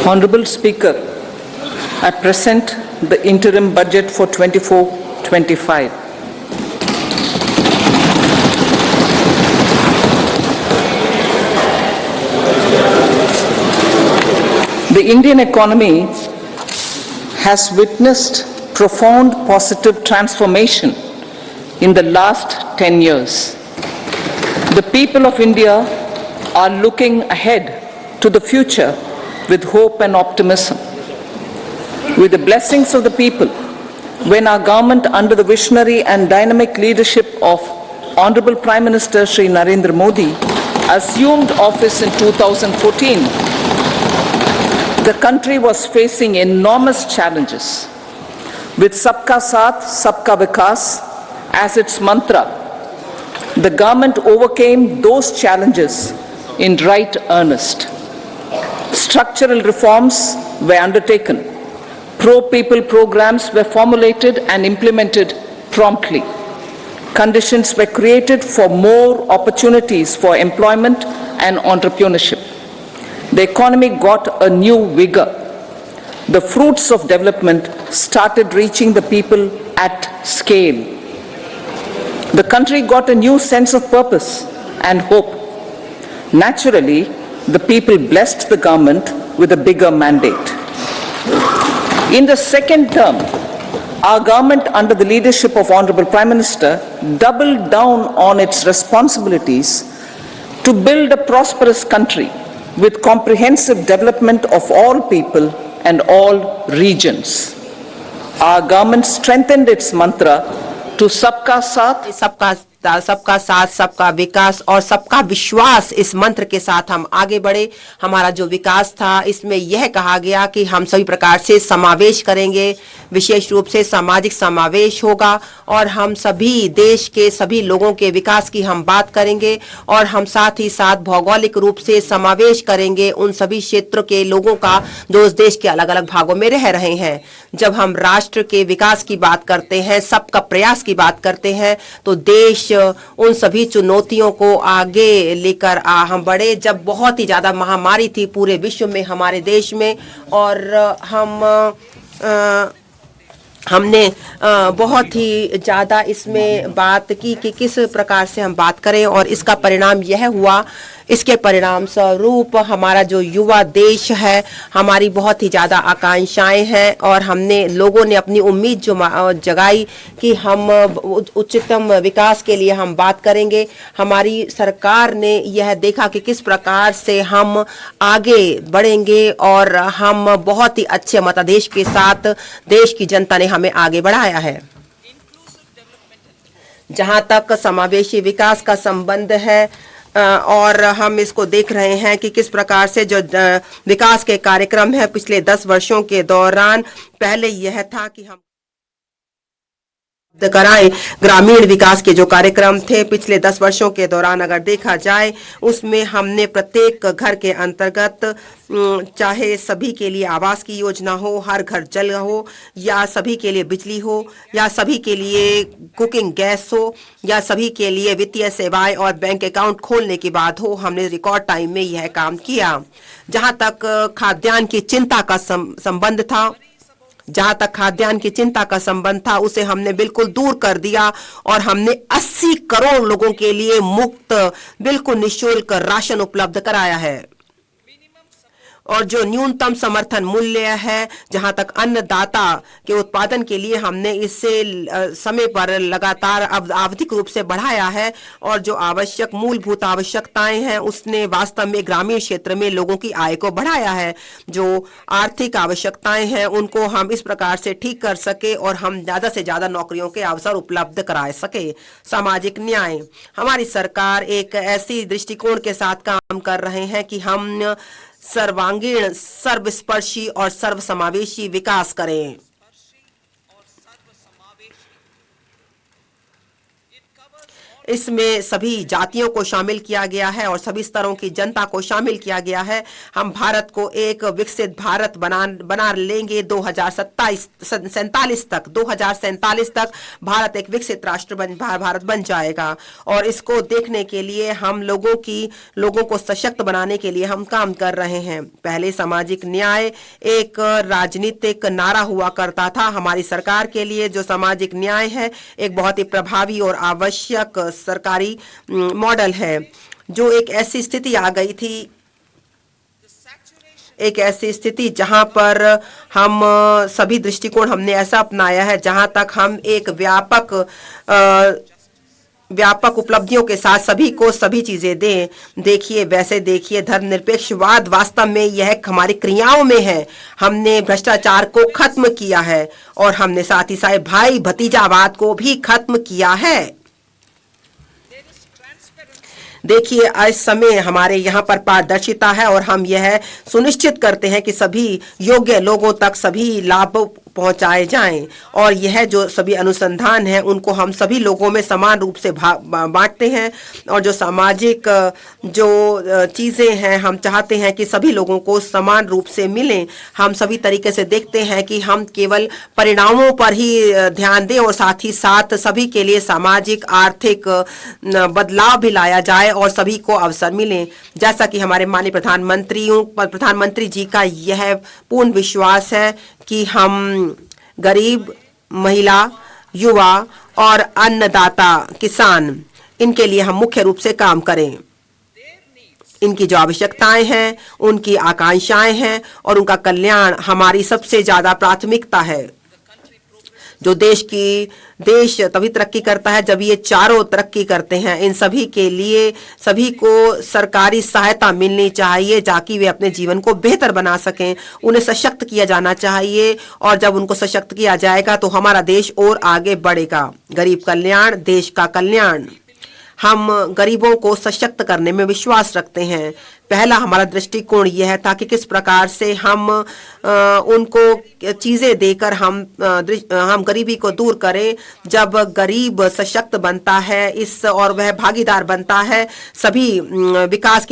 Honorable Speaker, I present the interim budget for 24-25. The Indian economy has witnessed profound positive transformation in the last 10 years. The people of India are looking ahead to the future with hope and optimism. With the blessings of the people, when our government under the visionary and dynamic leadership of Honorable Prime Minister Shri Narendra Modi assumed office in 2014, the country was facing enormous challenges. With Sabka Saath, Sabka Vikas as its mantra, the government overcame those challenges in right earnest. Structural reforms were undertaken. Pro-people programs were formulated and implemented promptly. Conditions were created for more opportunities for employment and entrepreneurship. The economy got a new vigor. The fruits of development started reaching the people at scale. The country got a new sense of purpose and hope. Naturally, the people blessed the government with a bigger mandate. In the second term, our government under the leadership of Honorable Prime Minister doubled down on its responsibilities to build a prosperous country with comprehensive development of all people and all regions. Our government strengthened its mantra to Sabka Saath, सबका साथ, सबका विकास और सबका विश्वास। इस मंत्र के साथ हम आगे बढ़े। हमारा जो विकास था इसमें यह कहा गया कि हम सभी प्रकार से समावेश करेंगे, विशेष रूप से सामाजिक समावेश होगा और हम सभी देश के सभी लोगों के विकास की हम बात करेंगे और हम साथ ही साथ भौगोलिक रूप से समावेश करेंगे उन सभी क्षेत्रों के लोगों का जो उस देश के अलग अलग भागों में रह रहे हैं। जब हम राष्ट्र के विकास की बात करते हैं, सबका प्रयास की बात करते हैं, तो देश उन सभी चुनौतियों को आगे लेकर हम बढ़े। जब बहुत ही ज्यादा महामारी थी पूरे विश्व में, हमारे देश में, और हमने बहुत ही ज़्यादा इसमें बात की कि किस प्रकार से हम बात करें और इसका परिणाम यह हुआ। इसके परिणाम स्वरूप हमारा जो युवा देश है, हमारी बहुत ही ज़्यादा आकांक्षाएं हैं और हमने लोगों ने अपनी उम्मीद जो जगाई कि हम उच्चतम विकास के लिए हम बात करेंगे। हमारी सरकार ने यह देखा कि किस प्रकार से हम आगे बढ़ेंगे और हम बहुत ही अच्छे मतादेश के साथ देश की जनता ने हमें आगे बढ़ाया है। जहां तक समावेशी विकास का संबंध है और हम इसको देख रहे हैं कि किस प्रकार से जो विकास के कार्यक्रम है पिछले 10 वर्षों के दौरान, पहले यह था कि हम कराएं ग्रामीण विकास के जो कार्यक्रम थे पिछले 10 वर्षों के दौरान, अगर देखा जाए उसमें हमने प्रत्येक घर के अंतर्गत, चाहे सभी के लिए आवास की योजना हो, हर घर जल हो, या सभी के लिए बिजली हो, या सभी के लिए कुकिंग गैस हो, या सभी के लिए वित्तीय सेवाएं और बैंक अकाउंट खोलने की बात हो, हमने रिकॉर्ड टाइम में यह काम किया। जहां तक खाद्यान्न की चिंता का संबंध था, उसे हमने बिल्कुल दूर कर दिया और हमने 80 करोड़ लोगों के लिए मुफ्त, बिल्कुल निःशुल्क राशन उपलब्ध कराया है। और जो न्यूनतम समर्थन मूल्य है, जहां तक अन्नदाता के उत्पादन के लिए हमने इससे समय पर लगातार आवधिक रूप से बढ़ाया है और जो आवश्यक मूलभूत आवश्यकताएं हैं उसने वास्तव में ग्रामीण क्षेत्र में लोगों की आय को बढ़ाया है। जो आर्थिक आवश्यकताएं हैं उनको हम इस प्रकार से ठीक कर सके और हम ज्यादा से ज्यादा नौकरियों के अवसर उपलब्ध करा सके। सामाजिक न्याय, हमारी सरकार एक ऐसी दृष्टिकोण के साथ काम कर रहे हैं कि हम सर्वांगीण, सर्वस्पर्शी और सर्वसमावेशी विकास करें। इसमें सभी जातियों को शामिल किया गया है और सभी स्तरों की जनता को शामिल किया गया है। हम भारत को एक विकसित भारत बना लेंगे 2047 तक भारत एक विकसित राष्ट्र भारत बन जाएगा। और इसको देखने के लिए हम लोगों को सशक्त बनाने के लिए हम काम कर रहे हैं। पहले सामाजिक न्याय एक राजनीतिक नारा हुआ करता था। हमारी सरकार के लिए जो सामाजिक न्याय है एक बहुत ही प्रभावी और आवश्यक सरकारी मॉडल है। जो एक ऐसी स्थिति आ गई थी, एक ऐसी स्थिति जहां पर हम सभी दृष्टिकोण हमने ऐसा अपनाया है जहां तक हम एक व्यापक उपलब्धियों के साथ सभी को सभी चीजें दें। देखिए, वैसे देखिए, धर्मनिरपेक्षवाद वास्तव में यह हमारी क्रियाओं में है। हमने भ्रष्टाचार को खत्म किया है और हमने साथ ही साथ भाई भतीजावाद को भी खत्म किया है। देखिए, इस समय हमारे यहाँ पर पारदर्शिता है और हम यह सुनिश्चित करते हैं कि सभी योग्य लोगों तक सभी लाभ पहुंचाए जाएं। और यह जो सभी अनुसंधान हैं उनको हम सभी लोगों में समान रूप से बांटते हैं। और जो सामाजिक जो चीज़ें हैं हम चाहते हैं कि सभी लोगों को समान रूप से मिलें। हम सभी तरीके से देखते हैं कि हम केवल परिणामों पर ही ध्यान दें और साथ ही साथ सभी के लिए सामाजिक आर्थिक बदलाव भी लाया जाए और सभी को अवसर मिले। जैसा कि हमारे माननीय प्रधानमंत्री जी का यह पूर्ण विश्वास है कि हम गरीब, महिला, युवा और अन्नदाता किसान, इनके लिए हम मुख्य रूप से काम करें। इनकी जो आवश्यकताएं हैं, उनकी आकांक्षाएं हैं और उनका कल्याण हमारी सबसे ज्यादा प्राथमिकता है। जो देश तभी तरक्की करता है जब ये चारों तरक्की करते हैं। इन सभी के लिए सभी को सरकारी सहायता मिलनी चाहिए ताकि वे अपने जीवन को बेहतर बना सकें। उन्हें सशक्त किया जाना चाहिए और जब उनको सशक्त किया जाएगा तो हमारा देश और आगे बढ़ेगा। गरीब कल्याण, देश का कल्याण। हम गरीबों को सशक्त करने में विश्वास रखते हैं। पहला हमारा दृष्टिकोण यह था कि किस प्रकार से हम उनको चीजें देकर हम गरीबी को दूर करें। जब गरीब सशक्त बनता है और वह भागीदार बनता है सभी विकास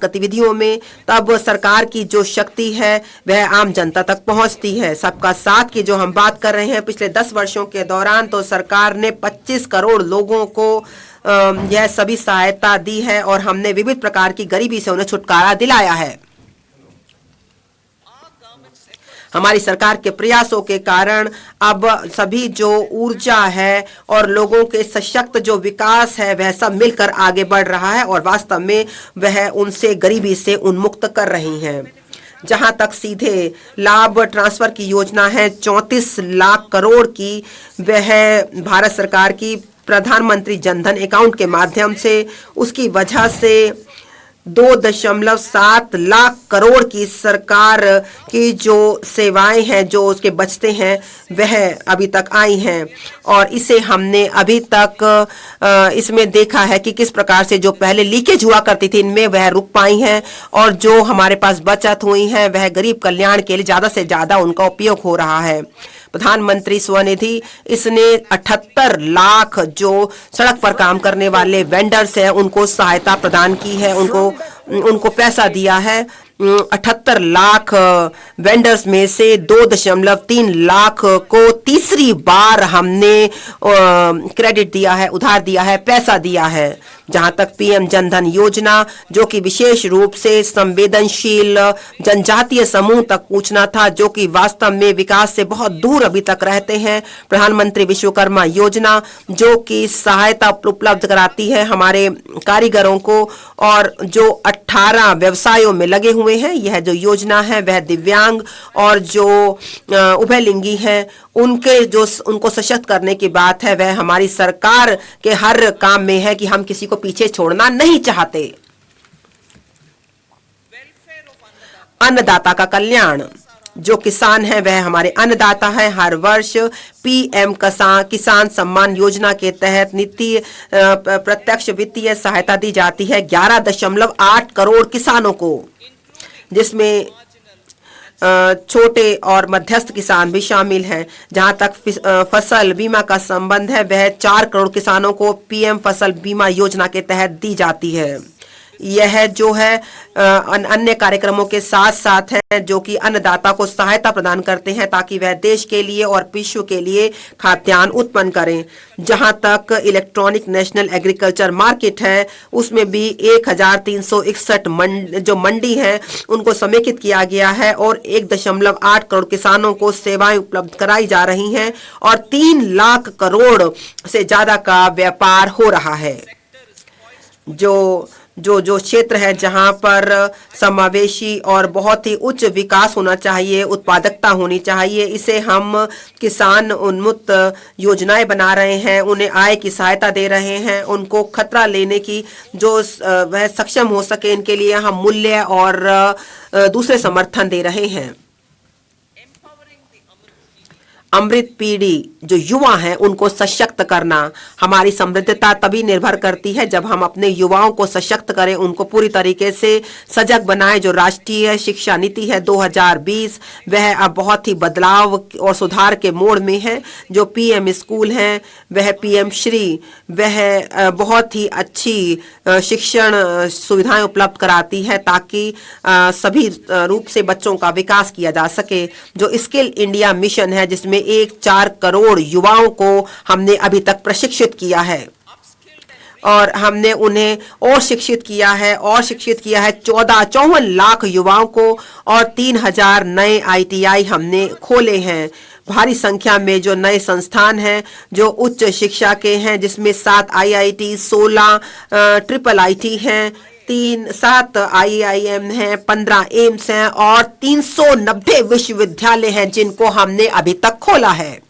गतिविधियों में, तब सरकार की जो शक्ति है वह आम जनता तक पहुंचती है। सबका साथ की जो हम बात कर रहे हैं, पिछले 10 वर्षों के दौरान तो सरकार ने 25 करोड़ लोगों को यह सभी सहायता दी है और हमने विविध प्रकार की गरीबी से उन्हें छुटकारा दिलाया है। हमारी सरकार के प्रयासों के कारण अब सभी जो ऊर्जा है और लोगों के सशक्त जो विकास है वह सब मिलकर आगे बढ़ रहा है और वास्तव में वह उनसे गरीबी से उन्मुक्त कर रही हैं। जहां तक सीधे लाभ ट्रांसफर की योजना है 34 लाख करोड़ की, वह भारत सरकार की प्रधानमंत्री जनधन अकाउंट के माध्यम से, उसकी वजह से 2.7 लाख करोड़ की सरकार की जो सेवाएं हैं, जो उसके बचते हैं, वह अभी तक आई हैं। और इसे हमने अभी तक इसमें देखा है कि किस प्रकार से जो पहले लीकेज हुआ करती थी इनमें वह रुक पाई हैं और जो हमारे पास बचत हुई है वह गरीब कल्याण के लिए ज्यादा से ज्यादा उनका उपयोग हो रहा है। प्रधानमंत्री स्वनिधि, इसने 78 लाख जो सड़क पर काम करने वाले वेंडर्स हैं उनको सहायता प्रदान की है, उनको पैसा दिया है। 78 लाख वेंडर्स में से 2.3 लाख को तीसरी बार हमने क्रेडिट दिया है, उधार दिया है, पैसा दिया है। जहां तक पीएम जनधन योजना, जो कि विशेष रूप से संवेदनशील जनजातीय समूह तक पूछना था, जो कि वास्तव में विकास से बहुत दूर अभी तक रहते हैं। प्रधानमंत्री विश्वकर्मा योजना, जो कि सहायता उपलब्ध कराती है हमारे कारीगरों को और जो 18 व्यवसायों में लगे हुए हैं। यह जो योजना है वह दिव्यांग और जो उभयलिंगी हैं उनको सशक्त करने की बात है। वह हमारी सरकार के हर काम में है कि हम किसी को पीछे छोड़ना नहीं चाहते। अन्नदाता का कल्याण, जो किसान है वह हमारे अन्नदाता है। हर वर्ष पीएम किसान सम्मान योजना के तहत प्रत्यक्ष वित्तीय सहायता दी जाती है 11.8 करोड़ किसानों को, जिसमें छोटे और मध्यस्थ किसान भी शामिल हैं। जहां तक फसल बीमा का संबंध है, वह 4 करोड़ किसानों को पीएम फसल बीमा योजना के तहत दी जाती है। यह जो है अन्य कार्यक्रमों के साथ साथ है जो कि अन्नदाता को सहायता प्रदान करते हैं ताकि वह देश के लिए और विश्व के लिए खाद्यान्न उत्पन्न करें। जहां तक इलेक्ट्रॉनिक नेशनल एग्रीकल्चर मार्केट है, उसमें भी 1361 जो मंडी हैं उनको समेकित किया गया है और 1.8 करोड़ किसानों को सेवाएं उपलब्ध कराई जा रही हैं और 3 लाख करोड़ से ज्यादा का व्यापार हो रहा है। जो क्षेत्र है जहां पर समावेशी और बहुत ही उच्च विकास होना चाहिए, उत्पादकता होनी चाहिए, इसे हम किसान उन्मुक्त योजनाएं बना रहे हैं, उन्हें आय की सहायता दे रहे हैं, उनको खतरा लेने की जो वह सक्षम हो सके, इनके लिए हम मूल्य और दूसरे समर्थन दे रहे हैं। अमृत पीढ़ी जो युवा हैं उनको सशक्त करना, हमारी समृद्धता तभी निर्भर करती है जब हम अपने युवाओं को सशक्त करें, उनको पूरी तरीके से सजग बनाएं। जो राष्ट्रीय शिक्षा नीति है 2020 वह अब बहुत ही बदलाव और सुधार के मोड़ में है। जो पीएम स्कूल है वह पीएम श्री वह बहुत ही अच्छी शिक्षण सुविधाएं उपलब्ध कराती है ताकि सभी रूप से बच्चों का विकास किया जा सके। जो स्किल इंडिया मिशन है जिसमें 4 करोड़ युवाओं को हमने अभी तक प्रशिक्षित किया है और हमने उन्हें और शिक्षित किया है 54 लाख युवाओं को और 3000 नए ITI हमने खोले हैं। भारी संख्या में जो नए संस्थान हैं जो उच्च शिक्षा के हैं, जिसमें 7 IIT, 16 IIIT हैं, 7 IIM हैं, 15 एम्स हैं और 390 विश्वविद्यालय हैं जिनको हमने अभी तक खोला है।